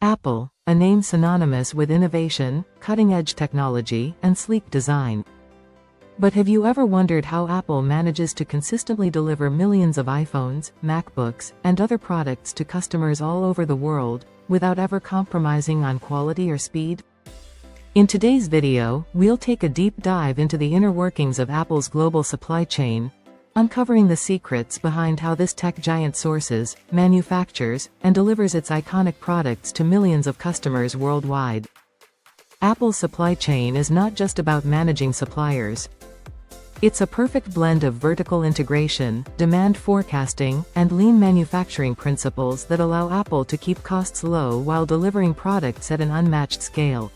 Apple, a name synonymous with innovation, cutting-edge technology, and sleek design. But have you ever wondered how Apple manages to consistently deliver millions of iPhones, MacBooks, and other products to customers all over the world, without ever compromising on quality or speed? In today's video, we'll take a deep dive into the inner workings of Apple's global supply chain, uncovering the secrets behind how this tech giant sources, manufactures, and delivers its iconic products to millions of customers worldwide. Apple's supply chain is not just about managing suppliers. It's a perfect blend of vertical integration, demand forecasting, and lean manufacturing principles that allow Apple to keep costs low while delivering products at an unmatched scale.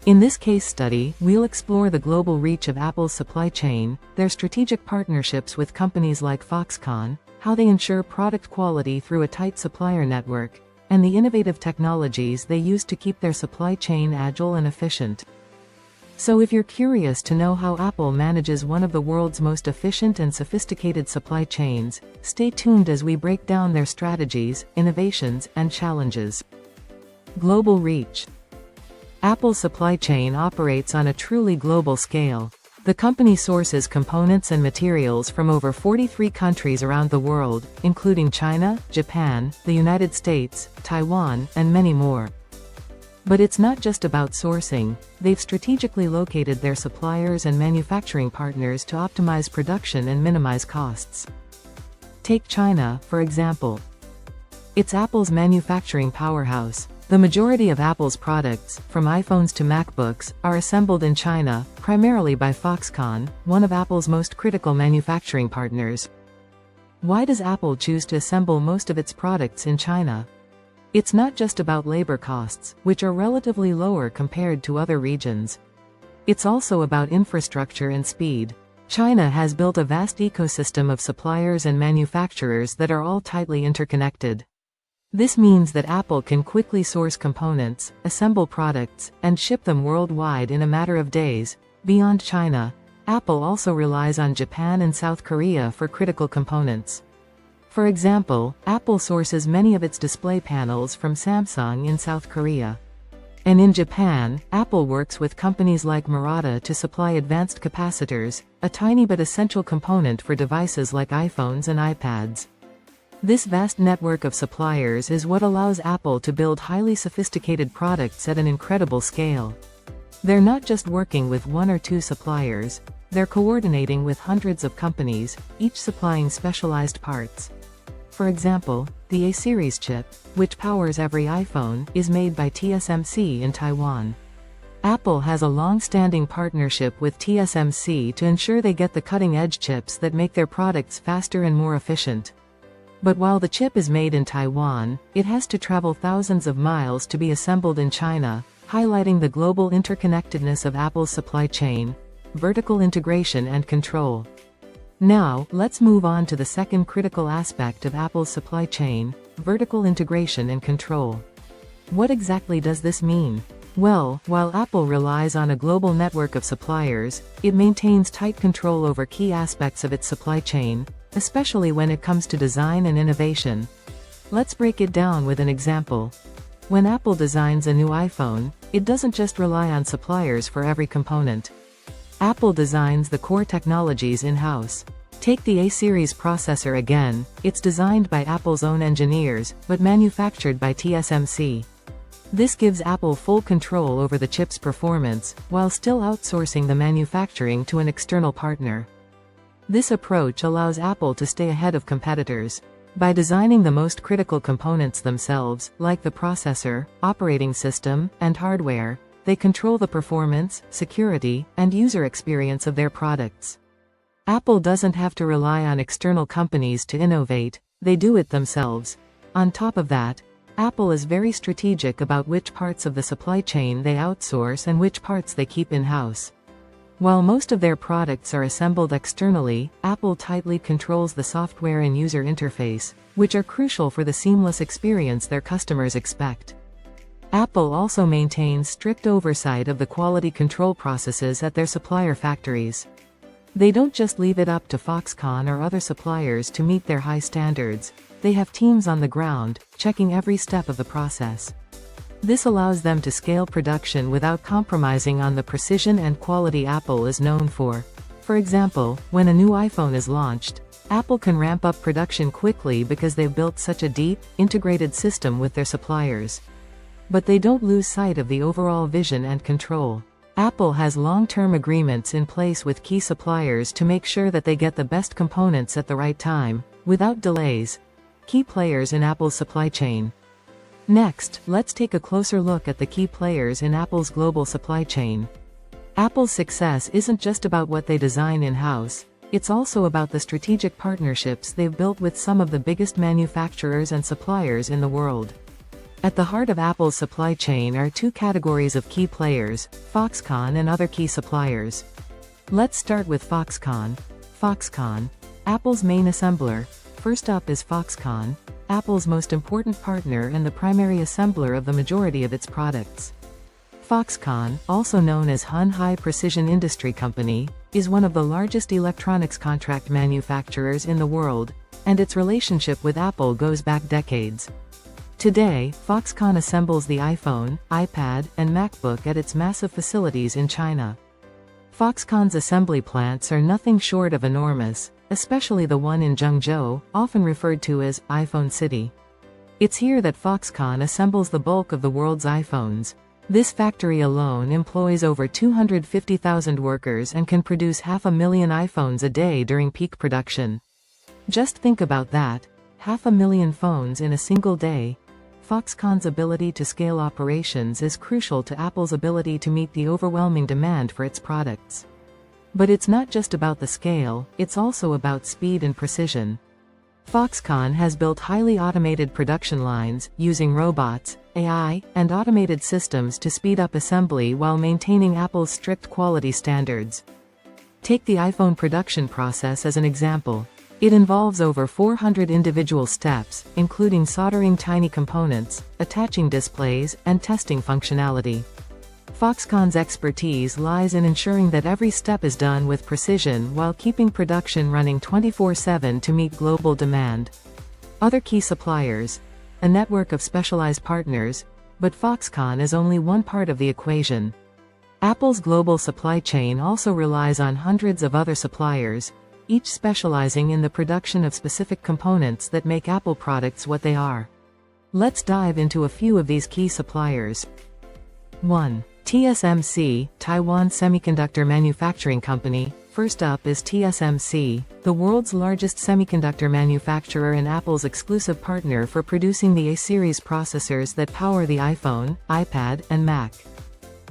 In this case study, we'll explore the global reach of Apple's supply chain, their strategic partnerships with companies like Foxconn, how they ensure product quality through a tight supplier network, and the innovative technologies they use to keep their supply chain agile and efficient. So if you're curious to know how Apple manages one of the world's most efficient and sophisticated supply chains, stay tuned as we break down their strategies, innovations, and challenges. Global reach. Apple's supply chain operates on a truly global scale. The company sources components and materials from over 43 countries around the world, including China, Japan, the United States, Taiwan, and many more. But it's not just about sourcing. They've strategically located their suppliers and manufacturing partners to optimize production and minimize costs. Take China, for example. It's Apple's manufacturing powerhouse. The majority of Apple's products, from iPhones to MacBooks, are assembled in China, primarily by Foxconn, one of Apple's most critical manufacturing partners. Why does Apple choose to assemble most of its products in China? It's not just about labor costs, which are relatively lower compared to other regions. It's also about infrastructure and speed. China has built a vast ecosystem of suppliers and manufacturers that are all tightly interconnected. This means that Apple can quickly source components, assemble products, and ship them worldwide in a matter of days. Beyond China, Apple also relies on Japan and South Korea for critical components. For example, Apple sources many of its display panels from Samsung in South Korea. And in Japan, Apple works with companies like Marata to supply advanced capacitors, a tiny but essential component for devices like iPhones and iPads. This vast network of suppliers is what allows Apple to build highly sophisticated products at an incredible scale. They're not just working with one or two suppliers, they're coordinating with hundreds of companies, each supplying specialized parts. For example, the A-series chip, which powers every iPhone, is made by TSMC in Taiwan. Apple has a long-standing partnership with TSMC to ensure they get the cutting-edge chips that make their products faster and more efficient. But while the chip is made in Taiwan, it has to travel thousands of miles to be assembled in China, highlighting the global interconnectedness of Apple's supply chain, vertical integration and control. Now, let's move on to the second critical aspect of Apple's supply chain, vertical integration and control. What exactly does this mean? Well, while Apple relies on a global network of suppliers, it maintains tight control over key aspects of its supply chain, especially when it comes to design and innovation. Let's break it down with an example. When Apple designs a new iPhone, it doesn't just rely on suppliers for every component. Apple designs the core technologies in-house. Take the A-series processor again, it's designed by Apple's own engineers, but manufactured by TSMC. This gives Apple full control over the chip's performance, while still outsourcing the manufacturing to an external partner. This approach allows Apple to stay ahead of competitors. By designing the most critical components themselves, like the processor, operating system, and hardware, they control the performance, security, and user experience of their products. Apple doesn't have to rely on external companies to innovate, they do it themselves. On top of that, Apple is very strategic about which parts of the supply chain they outsource and which parts they keep in-house. While most of their products are assembled externally, Apple tightly controls the software and user interface, which are crucial for the seamless experience their customers expect. Apple also maintains strict oversight of the quality control processes at their supplier factories. They don't just leave it up to Foxconn or other suppliers to meet their high standards. They have teams on the ground, checking every step of the process. This allows them to scale production without compromising on the precision and quality Apple is known for. For example, when a new iPhone is launched, Apple can ramp up production quickly because they've built such a deep, integrated system with their suppliers. But they don't lose sight of the overall vision and control. Apple has long-term agreements in place with key suppliers to make sure that they get the best components at the right time, without delays. Key players in Apple's supply chain. Next, let's take a closer look at the key players in Apple's global supply chain. Apple's success isn't just about what they design in-house, it's also about the strategic partnerships they've built with some of the biggest manufacturers and suppliers in the world. At the heart of Apple's supply chain are two categories of key players, Foxconn and other key suppliers. Let's start with Foxconn. Foxconn, Apple's main assembler. First up is Foxconn, Apple's most important partner and the primary assembler of the majority of its products. Foxconn, also known as Hun High Precision Industry Company, is one of the largest electronics contract manufacturers in the world, and its relationship with Apple goes back decades. Today, Foxconn assembles the iPhone, iPad, and MacBook at its massive facilities in China. Foxconn's assembly plants are nothing short of enormous, especially the one in Zhengzhou, often referred to as iPhone City. It's here that Foxconn assembles the bulk of the world's iPhones. This factory alone employs over 250,000 workers and can produce 500,000 iPhones a day during peak production. Just think about that, 500,000 phones in a single day. Foxconn's ability to scale operations is crucial to Apple's ability to meet the overwhelming demand for its products. But it's not just about the scale, it's also about speed and precision. Foxconn has built highly automated production lines, using robots, AI, and automated systems to speed up assembly while maintaining Apple's strict quality standards. Take the iPhone production process as an example. It involves over 400 individual steps, including soldering tiny components, attaching displays, and testing functionality. Foxconn's expertise lies in ensuring that every step is done with precision while keeping production running 24/7 to meet global demand. Other key suppliers, a network of specialized partners, but Foxconn is only one part of the equation. Apple's global supply chain also relies on hundreds of other suppliers, each specializing in the production of specific components that make Apple products what they are. Let's dive into a few of these key suppliers. 1. TSMC, Taiwan Semiconductor Manufacturing Company. First up is TSMC, the world's largest semiconductor manufacturer and Apple's exclusive partner for producing the A-series processors that power the iPhone, iPad, and Mac.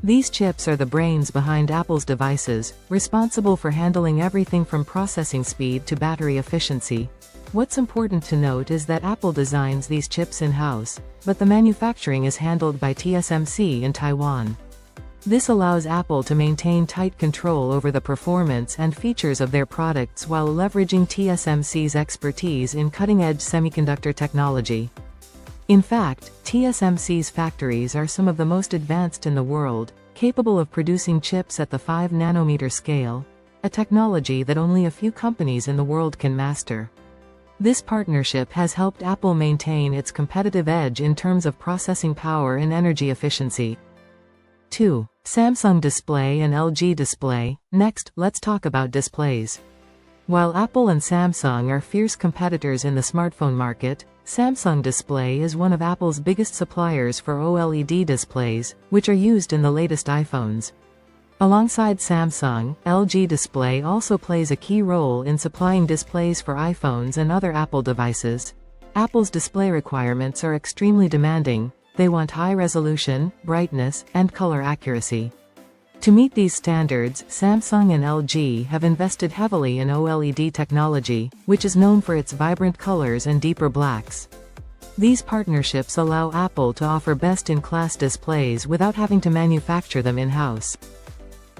These chips are the brains behind Apple's devices, responsible for handling everything from processing speed to battery efficiency. What's important to note is that Apple designs these chips in-house, but the manufacturing is handled by TSMC in Taiwan. This allows Apple to maintain tight control over the performance and features of their products while leveraging TSMC's expertise in cutting-edge semiconductor technology. In fact, TSMC's factories are some of the most advanced in the world, capable of producing chips at the 5-nanometer scale, a technology that only a few companies in the world can master. This partnership has helped Apple maintain its competitive edge in terms of processing power and energy efficiency. 2. Samsung Display and LG Display. Next, let's talk about displays. While Apple and Samsung are fierce competitors in the smartphone market, Samsung Display is one of Apple's biggest suppliers for OLED displays, which are used in the latest iPhones. Alongside Samsung, LG Display also plays a key role in supplying displays for iPhones and other Apple devices. Apple's display requirements are extremely demanding. They want high resolution, brightness, and color accuracy. To meet these standards, Samsung and LG have invested heavily in OLED technology, which is known for its vibrant colors and deeper blacks. These partnerships allow Apple to offer best-in-class displays without having to manufacture them in-house.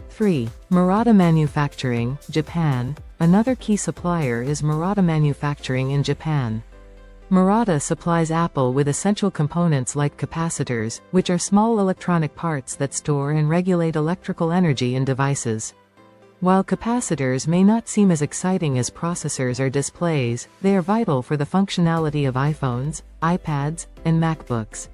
3. Marata Manufacturing, Japan. Another key supplier is Marata Manufacturing in Japan. Marata supplies Apple with essential components like capacitors, which are small electronic parts that store and regulate electrical energy in devices. While capacitors may not seem as exciting as processors or displays, they are vital for the functionality of iPhones, iPads, and MacBooks.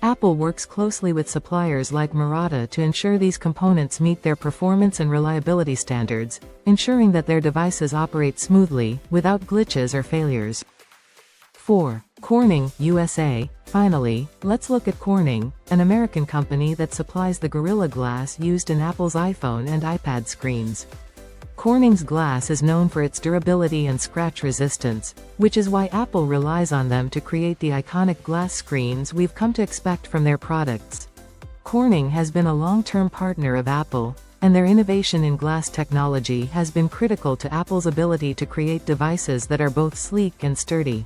Apple works closely with suppliers like Marata to ensure these components meet their performance and reliability standards, ensuring that their devices operate smoothly, without glitches or failures. 4. Corning, USA. Finally, let's look at Corning, an American company that supplies the Gorilla Glass used in Apple's iPhone and iPad screens. Corning's glass is known for its durability and scratch resistance, which is why Apple relies on them to create the iconic glass screens we've come to expect from their products. Corning has been a long-term partner of Apple, and their innovation in glass technology has been critical to Apple's ability to create devices that are both sleek and sturdy.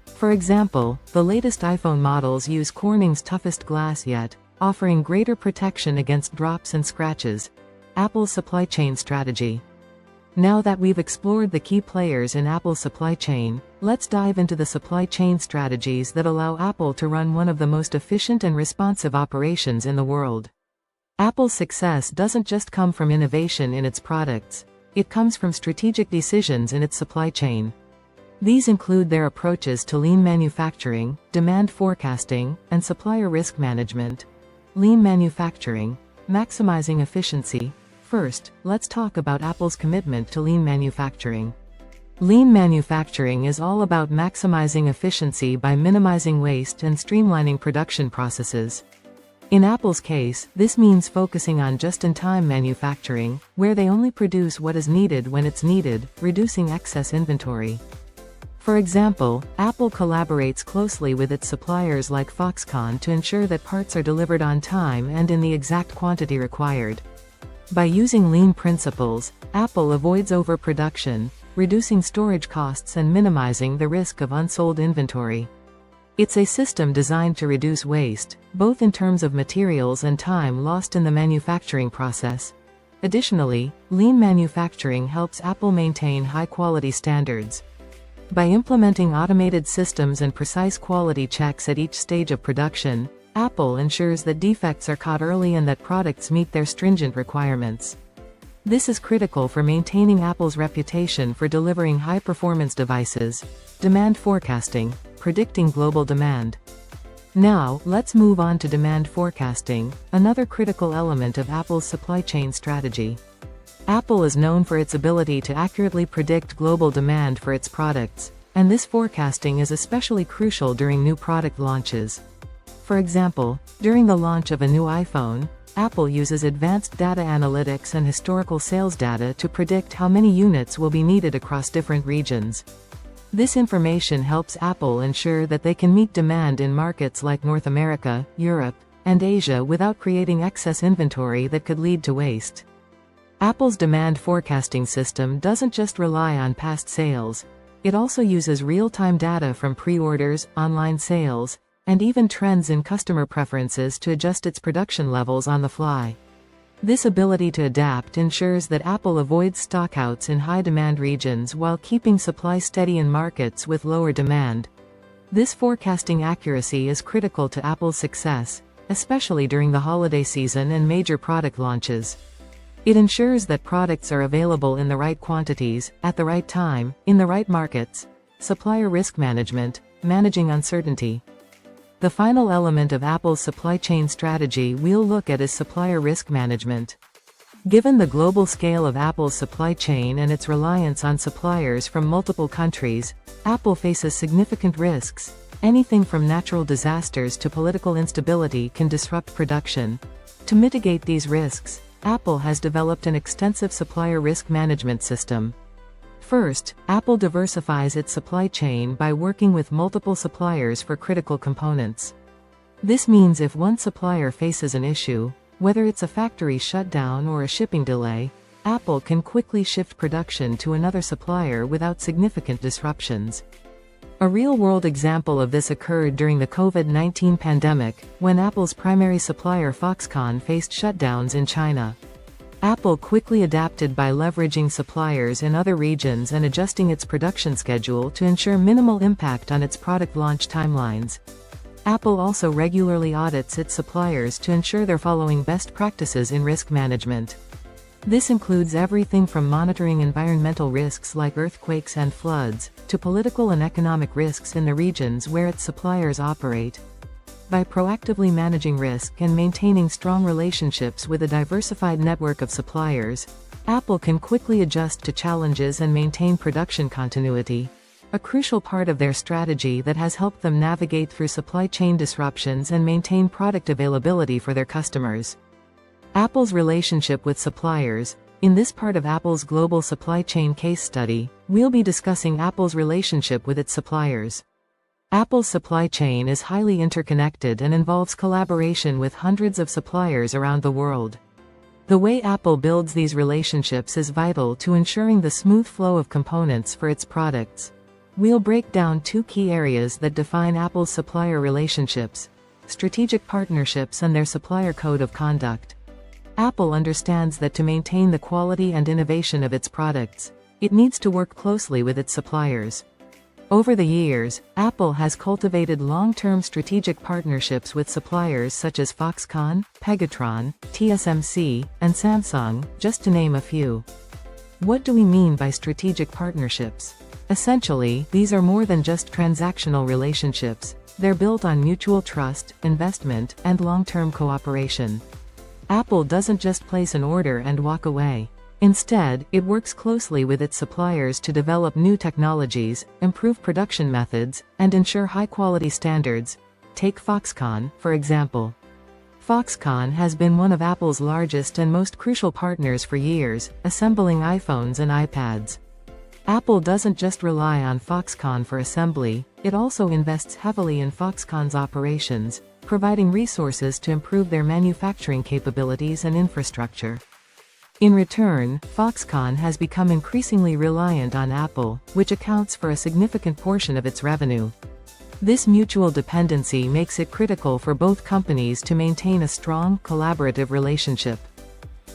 For example, the latest iPhone models use Corning's toughest glass yet, offering greater protection against drops and scratches. Apple's supply chain strategy. Now that we've explored the key players in Apple's supply chain, let's dive into the supply chain strategies that allow Apple to run one of the most efficient and responsive operations in the world. Apple's success doesn't just come from innovation in its products, it comes from strategic decisions in its supply chain. These include their approaches to lean manufacturing, demand forecasting, and supplier risk management. Lean manufacturing, maximizing efficiency. First, let's talk about Apple's commitment to lean manufacturing. Lean manufacturing is all about maximizing efficiency by minimizing waste and streamlining production processes. In Apple's case, this means focusing on just-in-time manufacturing, where they only produce what is needed when it's needed, reducing excess inventory. For example, Apple collaborates closely with its suppliers like Foxconn to ensure that parts are delivered on time and in the exact quantity required. By using lean principles, Apple avoids overproduction, reducing storage costs and minimizing the risk of unsold inventory. It's a system designed to reduce waste, both in terms of materials and time lost in the manufacturing process. Additionally, lean manufacturing helps Apple maintain high-quality standards. By implementing automated systems and precise quality checks at each stage of production, Apple ensures that defects are caught early and that products meet their stringent requirements. This is critical for maintaining Apple's reputation for delivering high-performance devices. Demand forecasting, predicting global demand. Now, let's move on to demand forecasting, another critical element of Apple's supply chain strategy. Apple is known for its ability to accurately predict global demand for its products, and this forecasting is especially crucial during new product launches. For example, during the launch of a new iPhone, Apple uses advanced data analytics and historical sales data to predict how many units will be needed across different regions. This information helps Apple ensure that they can meet demand in markets like North America, Europe, and Asia without creating excess inventory that could lead to waste. Apple's demand forecasting system doesn't just rely on past sales. It also uses real-time data from pre-orders, online sales, and even trends in customer preferences to adjust its production levels on the fly. This ability to adapt ensures that Apple avoids stockouts in high-demand regions while keeping supply steady in markets with lower demand. This forecasting accuracy is critical to Apple's success, especially during the holiday season and major product launches. It ensures that products are available in the right quantities, at the right time, in the right markets. Supplier risk management, managing uncertainty. The final element of Apple's supply chain strategy we'll look at is supplier risk management. Given the global scale of Apple's supply chain and its reliance on suppliers from multiple countries, Apple faces significant risks. Anything from natural disasters to political instability can disrupt production. To mitigate these risks, Apple has developed an extensive supplier risk management system. First, Apple diversifies its supply chain by working with multiple suppliers for critical components. This means if one supplier faces an issue, whether it's a factory shutdown or a shipping delay, Apple can quickly shift production to another supplier without significant disruptions. A real-world example of this occurred during the COVID-19 pandemic, when Apple's primary supplier Foxconn faced shutdowns in China. Apple quickly adapted by leveraging suppliers in other regions and adjusting its production schedule to ensure minimal impact on its product launch timelines. Apple also regularly audits its suppliers to ensure they're following best practices in risk management. This includes everything from monitoring environmental risks like earthquakes and floods, to political and economic risks in the regions where its suppliers operate. By proactively managing risk and maintaining strong relationships with a diversified network of suppliers, Apple can quickly adjust to challenges and maintain production continuity, a crucial part of their strategy that has helped them navigate through supply chain disruptions and maintain product availability for their customers. Apple's relationship with suppliers. In this part of Apple's global supply chain case study, we'll be discussing Apple's relationship with its suppliers. Apple's supply chain is highly interconnected and involves collaboration with hundreds of suppliers around the world. The way Apple builds these relationships is vital to ensuring the smooth flow of components for its products. We'll break down two key areas that define Apple's supplier relationships: strategic partnerships and their supplier code of conduct. Apple understands that to maintain the quality and innovation of its products, it needs to work closely with its suppliers. Over the years, Apple has cultivated long-term strategic partnerships with suppliers such as Foxconn, Pegatron, TSMC, and Samsung, just to name a few. What do we mean by strategic partnerships? Essentially, these are more than just transactional relationships. They're built on mutual trust, investment, and long-term cooperation. Apple doesn't just place an order and walk away. Instead, it works closely with its suppliers to develop new technologies, improve production methods, and ensure high-quality standards. Take Foxconn, for example. Foxconn has been one of Apple's largest and most crucial partners for years, assembling iPhones and iPads. Apple doesn't just rely on Foxconn for assembly, it also invests heavily in Foxconn's operations, providing resources to improve their manufacturing capabilities and infrastructure. In return, Foxconn has become increasingly reliant on Apple, which accounts for a significant portion of its revenue. This mutual dependency makes it critical for both companies to maintain a strong, collaborative relationship.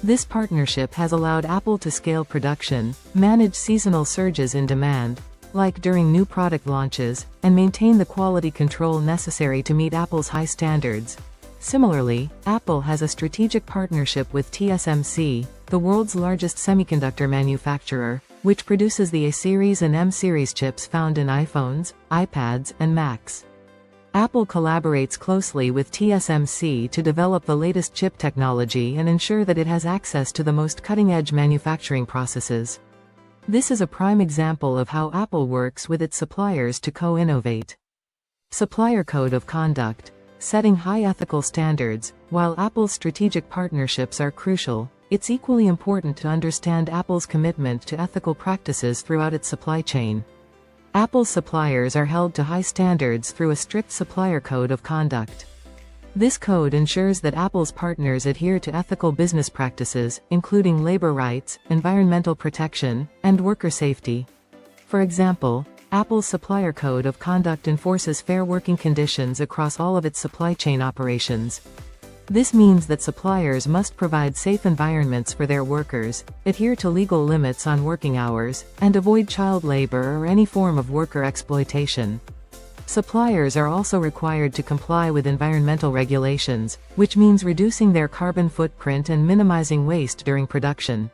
This partnership has allowed Apple to scale production, manage seasonal surges in demand, like during new product launches, and maintain the quality control necessary to meet Apple's high standards. Similarly, Apple has a strategic partnership with TSMC, the world's largest semiconductor manufacturer, which produces the A-series and M-series chips found in iPhones, iPads, and Macs. Apple collaborates closely with TSMC to develop the latest chip technology and ensure that it has access to the most cutting-edge manufacturing processes. This is a prime example of how Apple works with its suppliers to co-innovate. Supplier code of conduct. Setting high ethical standards. While Apple's strategic partnerships are crucial, it's equally important to understand Apple's commitment to ethical practices throughout its supply chain. Apple's suppliers are held to high standards through a strict supplier code of conduct. This code ensures that Apple's partners adhere to ethical business practices, including labor rights, environmental protection, and worker safety. For example, Apple's supplier code of conduct enforces fair working conditions across all of its supply chain operations. This means that suppliers must provide safe environments for their workers, adhere to legal limits on working hours, and avoid child labor or any form of worker exploitation. Suppliers are also required to comply with environmental regulations, which means reducing their carbon footprint and minimizing waste during production.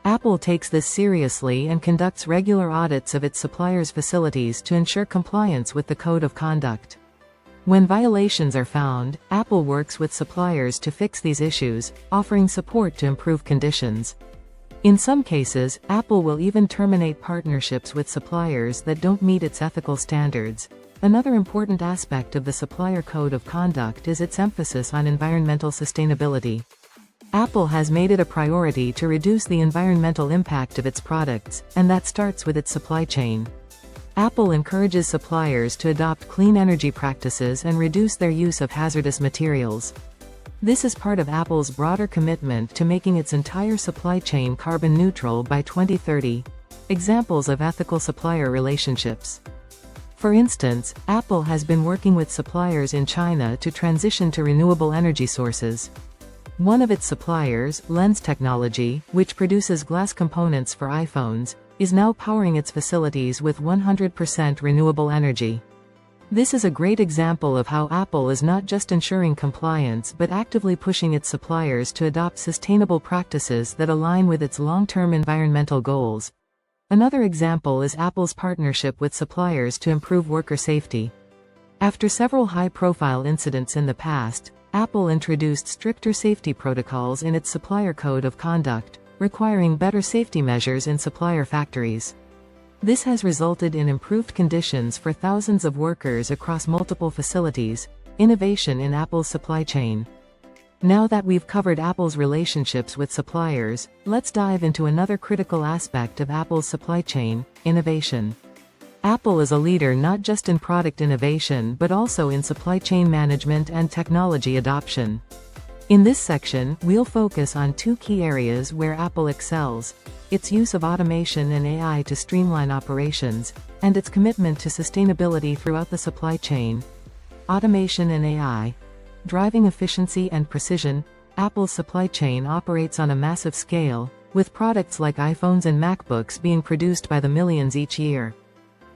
Apple takes this seriously and conducts regular audits of its suppliers' facilities to ensure compliance with the code of conduct. When violations are found, Apple works with suppliers to fix these issues, offering support to improve conditions. In some cases, Apple will even terminate partnerships with suppliers that don't meet its ethical standards. Another important aspect of the supplier code of conduct is its emphasis on environmental sustainability. Apple has made it a priority to reduce the environmental impact of its products, and that starts with its supply chain. Apple encourages suppliers to adopt clean energy practices and reduce their use of hazardous materials. This is part of Apple's broader commitment to making its entire supply chain carbon neutral by 2030. Examples of ethical supplier relationships. For instance, Apple has been working with suppliers in China to transition to renewable energy sources. One of its suppliers, Lens Technology, which produces glass components for iPhones, is now powering its facilities with 100% renewable energy. This is a great example of how Apple is not just ensuring compliance but actively pushing its suppliers to adopt sustainable practices that align with its long-term environmental goals. Another example is Apple's partnership with suppliers to improve worker safety. After several high-profile incidents in the past, Apple introduced stricter safety protocols in its Supplier Code of Conduct, requiring better safety measures in supplier factories. This has resulted in improved conditions for thousands of workers across multiple facilities. Innovation in Apple's supply chain. Now that we've covered Apple's relationships with suppliers, let's dive into another critical aspect of Apple's supply chain: innovation. Apple is a leader not just in product innovation but also in supply chain management and technology adoption. In this section, we'll focus on two key areas where Apple excels: its use of automation and AI to streamline operations, and its commitment to sustainability throughout the supply chain. Automation and AI. Driving efficiency and precision, Apple's supply chain operates on a massive scale, with products like iPhones and MacBooks being produced by the millions each year.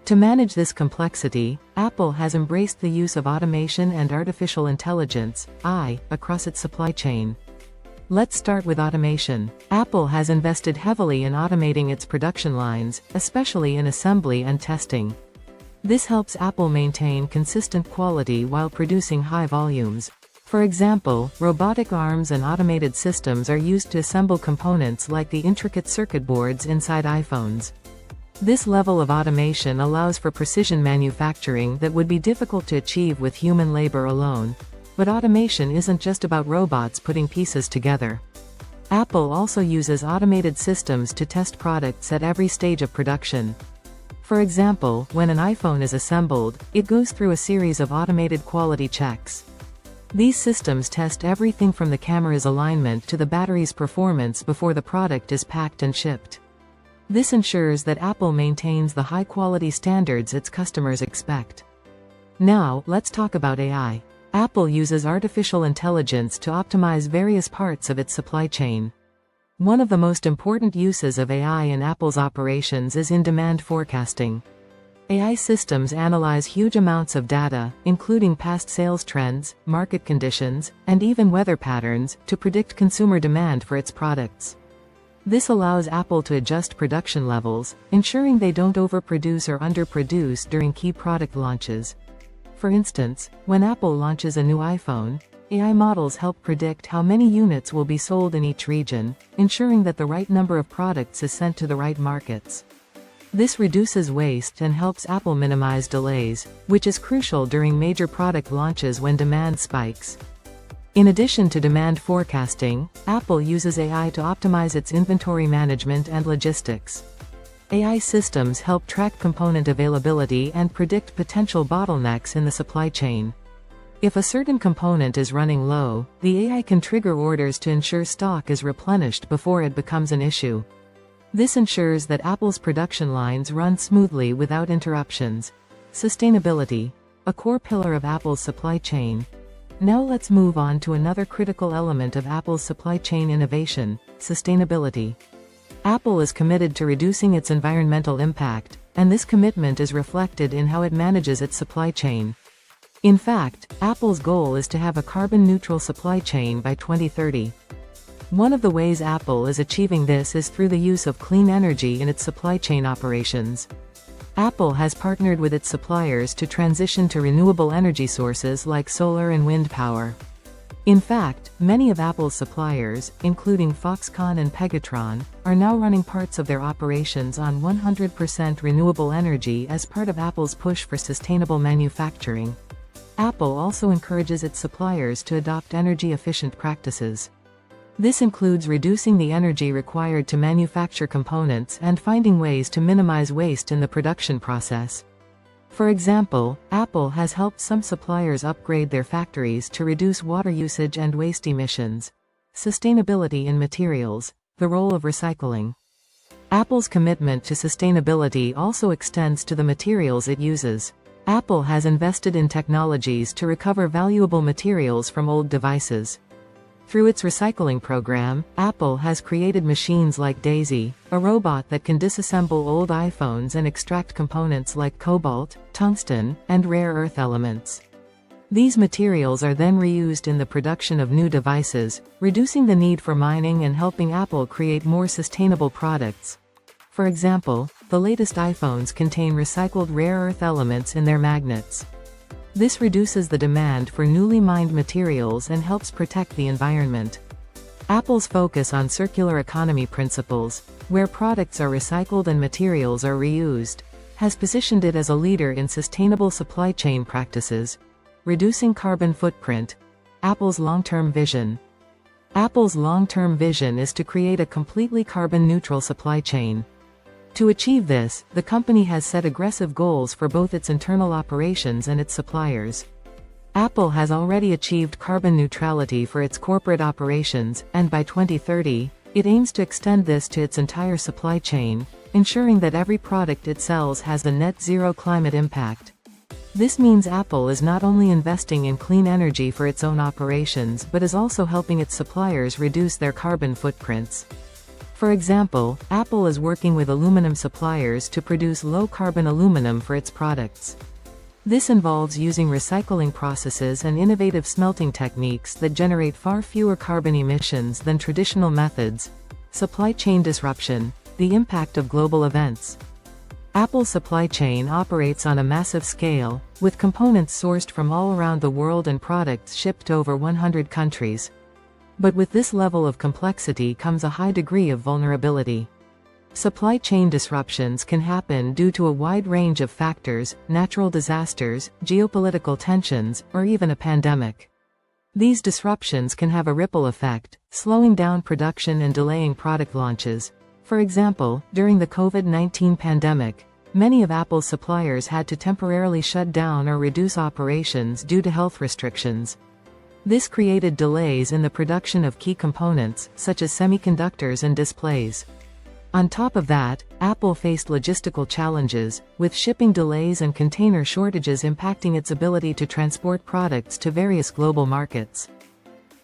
To manage this complexity, Apple has embraced the use of automation and artificial intelligence, AI, across its supply chain. Let's start with automation. Apple has invested heavily in automating its production lines, especially in assembly and testing. This helps Apple maintain consistent quality while producing high volumes. For example, robotic arms and automated systems are used to assemble components like the intricate circuit boards inside iPhones. This level of automation allows for precision manufacturing that would be difficult to achieve with human labor alone. But automation isn't just about robots putting pieces together. Apple also uses automated systems to test products at every stage of production. For example, when an iPhone is assembled, it goes through a series of automated quality checks. These systems test everything from the camera's alignment to the battery's performance before the product is packed and shipped. This ensures that Apple maintains the high-quality standards its customers expect. Now, let's talk about AI. Apple uses artificial intelligence to optimize various parts of its supply chain. One of the most important uses of AI in Apple's operations is in demand forecasting. AI systems analyze huge amounts of data, including past sales trends, market conditions, and even weather patterns, to predict consumer demand for its products. This allows Apple to adjust production levels, ensuring they don't overproduce or underproduce during key product launches. For instance, when Apple launches a new iPhone, AI models help predict how many units will be sold in each region, ensuring that the right number of products is sent to the right markets. This reduces waste and helps Apple minimize delays, which is crucial during major product launches when demand spikes. In addition to demand forecasting, Apple uses AI to optimize its inventory management and logistics. AI systems help track component availability and predict potential bottlenecks in the supply chain. If a certain component is running low, the AI can trigger orders to ensure stock is replenished before it becomes an issue. This ensures that Apple's production lines run smoothly without interruptions. Sustainability, a core pillar of Apple's supply chain. Now let's move on to another critical element of Apple's supply chain innovation: sustainability. Apple is committed to reducing its environmental impact, and this commitment is reflected in how it manages its supply chain. In fact, Apple's goal is to have a carbon-neutral supply chain by 2030. One of the ways Apple is achieving this is through the use of clean energy in its supply chain operations. Apple has partnered with its suppliers to transition to renewable energy sources like solar and wind power. In fact, many of Apple's suppliers, including Foxconn and Pegatron, are now running parts of their operations on 100% renewable energy as part of Apple's push for sustainable manufacturing. Apple also encourages its suppliers to adopt energy-efficient practices. This includes reducing the energy required to manufacture components and finding ways to minimize waste in the production process. For example, Apple has helped some suppliers upgrade their factories to reduce water usage and waste emissions. Sustainability in materials, the role of recycling. Apple's commitment to sustainability also extends to the materials it uses. Apple has invested in technologies to recover valuable materials from old devices. Through its recycling program, Apple has created machines like Daisy, a robot that can disassemble old iPhones and extract components like cobalt, tungsten, and rare earth elements. These materials are then reused in the production of new devices, reducing the need for mining and helping Apple create more sustainable products. For example, the latest iPhones contain recycled rare earth elements in their magnets. This reduces the demand for newly mined materials and helps protect the environment. Apple's focus on circular economy principles, where products are recycled and materials are reused, has positioned it as a leader in sustainable supply chain practices. Reducing carbon footprint. Apple's long-term vision. Apple's long-term vision is to create a completely carbon-neutral supply chain. To achieve this, the company has set aggressive goals for both its internal operations and its suppliers. Apple has already achieved carbon neutrality for its corporate operations, and by 2030, it aims to extend this to its entire supply chain, ensuring that every product it sells has a net-zero climate impact. This means Apple is not only investing in clean energy for its own operations but is also helping its suppliers reduce their carbon footprints. For example, Apple is working with aluminum suppliers to produce low-carbon aluminum for its products. This involves using recycling processes and innovative smelting techniques that generate far fewer carbon emissions than traditional methods. Supply chain disruption. The impact of global events. Apple's supply chain operates on a massive scale, with components sourced from all around the world and products shipped to over 100 countries. But with this level of complexity comes a high degree of vulnerability. Supply chain disruptions can happen due to a wide range of factors: natural disasters, geopolitical tensions, or even a pandemic. These disruptions can have a ripple effect, slowing down production and delaying product launches. For example, during the COVID-19 pandemic, many of Apple's suppliers had to temporarily shut down or reduce operations due to health restrictions. This created delays in the production of key components, such as semiconductors and displays. On top of that, Apple faced logistical challenges, with shipping delays and container shortages impacting its ability to transport products to various global markets.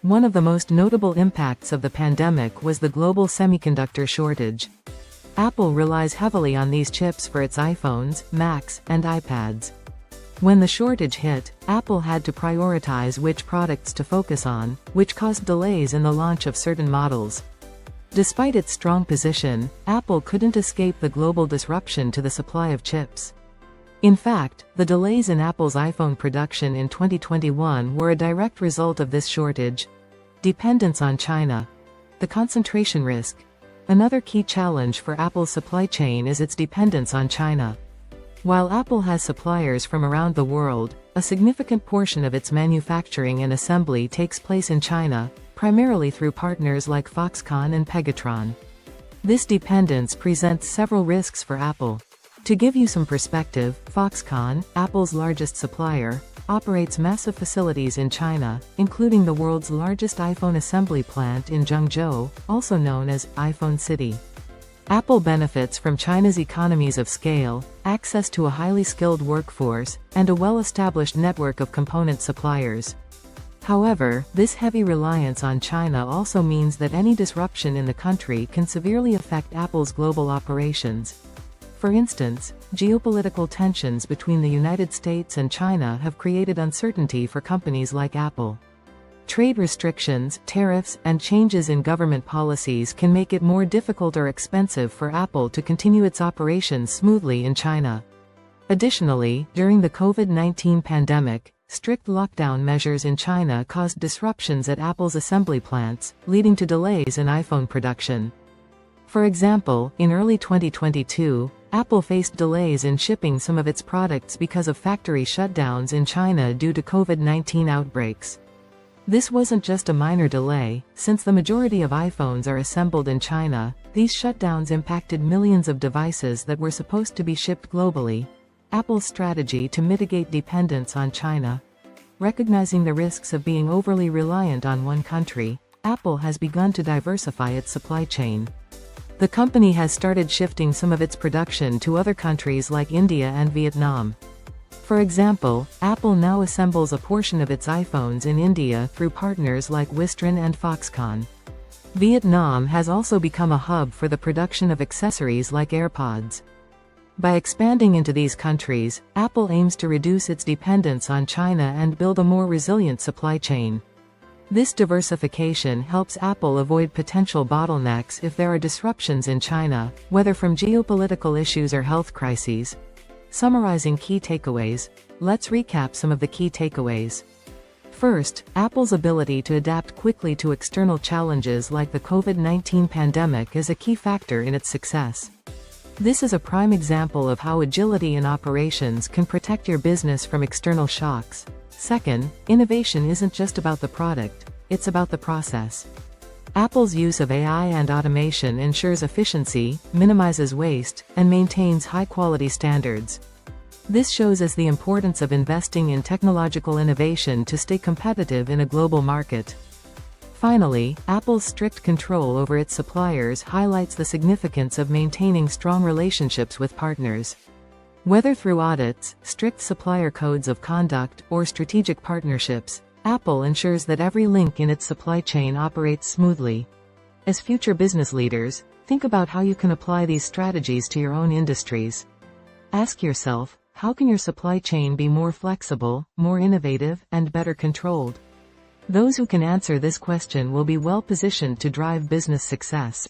One of the most notable impacts of the pandemic was the global semiconductor shortage. Apple relies heavily on these chips for its iPhones, Macs, and iPads. When the shortage hit, Apple had to prioritize which products to focus on, which caused delays in the launch of certain models. Despite its strong position, Apple couldn't escape the global disruption to the supply of chips. In fact, the delays in Apple's iPhone production in 2021 were a direct result of this shortage. Dependence on China. The concentration risk. Another key challenge for Apple's supply chain is its dependence on China. While Apple has suppliers from around the world, a significant portion of its manufacturing and assembly takes place in China, primarily through partners like Foxconn and Pegatron. This dependence presents several risks for Apple. To give you some perspective, Foxconn, Apple's largest supplier, operates massive facilities in China, including the world's largest iPhone assembly plant in Zhengzhou, also known as iPhone City. Apple benefits from China's economies of scale, access to a highly skilled workforce, and a well-established network of component suppliers. However, this heavy reliance on China also means that any disruption in the country can severely affect Apple's global operations. For instance, geopolitical tensions between the United States and China have created uncertainty for companies like Apple. Trade restrictions, tariffs, and changes in government policies can make it more difficult or expensive for Apple to continue its operations smoothly in China. Additionally, during the COVID-19 pandemic, strict lockdown measures in China caused disruptions at Apple's assembly plants, leading to delays in iPhone production. For example, in early 2022, Apple faced delays in shipping some of its products because of factory shutdowns in China due to COVID-19 outbreaks. This wasn't just a minor delay. Since the majority of iPhones are assembled in China, these shutdowns impacted millions of devices that were supposed to be shipped globally. Apple's strategy to mitigate dependence on China. Recognizing the risks of being overly reliant on one country, Apple has begun to diversify its supply chain. The company has started shifting some of its production to other countries like India and Vietnam. For example, Apple now assembles a portion of its iPhones in India through partners like Wistron and Foxconn. Vietnam has also become a hub for the production of accessories like AirPods. By expanding into these countries, Apple aims to reduce its dependence on China and build a more resilient supply chain. This diversification helps Apple avoid potential bottlenecks if there are disruptions in China, whether from geopolitical issues or health crises. Summarizing key takeaways. let's recap some of the key takeaways. First, Apple's ability to adapt quickly to external challenges like the COVID-19 pandemic is a key factor in its success. This is a prime example of how agility in operations can protect your business from external shocks. Second, innovation isn't just about the product, it's about the process. Apple's use of AI and automation ensures efficiency, minimizes waste, and maintains high-quality standards. This shows us the importance of investing in technological innovation to stay competitive in a global market. Finally, Apple's strict control over its suppliers highlights the significance of maintaining strong relationships with partners. Whether through audits, strict supplier codes of conduct, or strategic partnerships, Apple ensures that every link in its supply chain operates smoothly. As future business leaders, think about how you can apply these strategies to your own industries. Ask yourself, how can your supply chain be more flexible, more innovative, and better controlled? Those who can answer this question will be well positioned to drive business success.